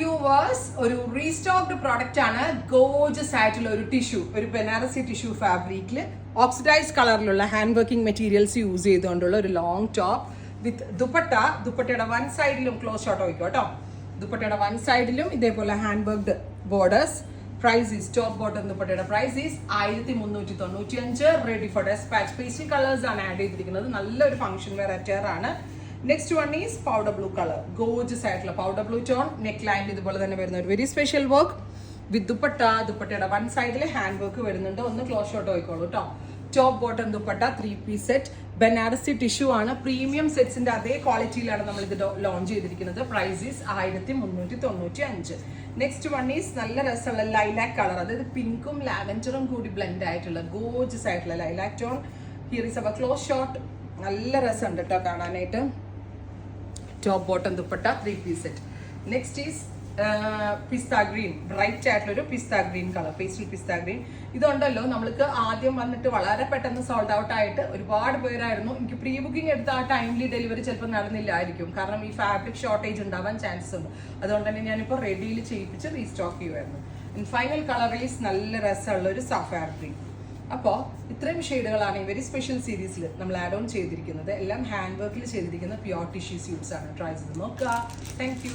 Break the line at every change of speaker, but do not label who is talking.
Viewers, ഒരു restocked product ആണ്. Gorges ആയിട്ടുള്ള ഒരു ടിഷ്യൂ, ഒരു ബനാറസി ടിഷ്യൂ ഫാബ്രിക്കിൽ ഓക്സിഡൈസ് കളറിലുള്ള ഹാൻഡ് വർക്കിംഗ് മെറ്റീരിയൽസ് യൂസ് ചെയ്തുകൊണ്ടുള്ള ഒരു ലോങ് ടോപ്പ് വിത്ത് ദുപ്പട്ട. ദുപ്പട്ടയുടെ വൺ സൈഡിലും ക്ലോസ് ഷോട്ട് വയ്ക്കും കേട്ടോ. ദുപ്പട്ടയുടെ വൺ സൈഡിലും ഇതേപോലെ hand worked borders. Price is top bottom ദുപ്പട്ടയുടെ price is 1395. Ready for despatch. Pastel colours ആണ് ആഡ് ചെയ്തിരിക്കുന്നത്. നല്ലൊരു ഫംഗ്ഷൻ വെയർ അറ്റയർ ആണ്. Next one is powder blue colour. Gorgeous ആയിട്ടുള്ള പൗഡർ ബ്ലൂ ടോൺ. നെക്ക് ലൈനിൽ ഇതുപോലെ തന്നെ വരുന്ന ഒരു very special work with dupatta. ദുപ്പട്ടയുടെ വൺ സൈഡിൽ ഹാൻഡ് വർക്ക് വരുന്നുണ്ട്. ഒന്ന് ക്ലോസ് ഷോട്ട് പോയിക്കോളൂ കേട്ടോ. Top bottom dupatta 3-piece set. Banarasi tissue ആണ്. പ്രീമിയം സെറ്റ്സിന്റെ അതേ ക്വാളിറ്റിയിലാണ് നമ്മൾ ഇത് ലോഞ്ച് ചെയ്തിരിക്കുന്നത്. Price is 1395. Next one is നല്ല രസമുള്ള ലൈലാക് കളർ, അതായത് പിങ്കും ലാവൻഡറും കൂടി ബ്ലെൻഡ് ആയിട്ടുള്ള ഗോർജസ് ആയിട്ടുള്ള lilac tone. Here is our close shot. നല്ല രസമുണ്ട് കേട്ടോ കാണാനായിട്ട്. Top bottom dupatta 3-piece set. Next is pista green. Bright ആയിട്ടുള്ളൊരു pista green colour, pastel pista green. ഇതുണ്ടല്ലോ നമ്മൾക്ക് ആദ്യം വന്നിട്ട് വളരെ പെട്ടെന്ന് സോൾഡ് ഔട്ട് ആയിട്ട് ഒരുപാട് പേരായിരുന്നു. എനിക്ക് പ്രീ ബുക്കിംഗ് എടുത്ത ആ ടൈംലി ഡെലിവറി ചിലപ്പോൾ നടന്നില്ലായിരിക്കും, കാരണം ഈ ഫാബ്രിക് ഷോർട്ടേജ് ഉണ്ടാവാൻ ചാൻസ് ഉണ്ട്. അതുകൊണ്ട് തന്നെ ഞാനിപ്പോൾ റെഡിയിൽ ചെയ്യിപ്പിച്ച് റീസ്റ്റോക്ക് ചെയ്യുമായിരുന്നു. ഫൈനൽ കളർ ഈസ് നല്ല രസമുള്ള ഒരു സഫയർ ഗ്രീൻ. അപ്പോൾ ഇത്രയും ഷെയ്ഡുകളാണ് ഈ വെരി സ്പെഷ്യൽ സീരീസിൽ നമ്മൾ ആഡ് ഓൺ ചെയ്തിരിക്കുന്നത്. എല്ലാം ഹാൻഡ് വർക്കിൽ ചെയ്തിരിക്കുന്ന പ്യോർ ടിഷ്യൂ സ്യൂട്ട്സ് ആണ്. ട്രൈ ചെയ്ത് നോക്കുക. Thank you.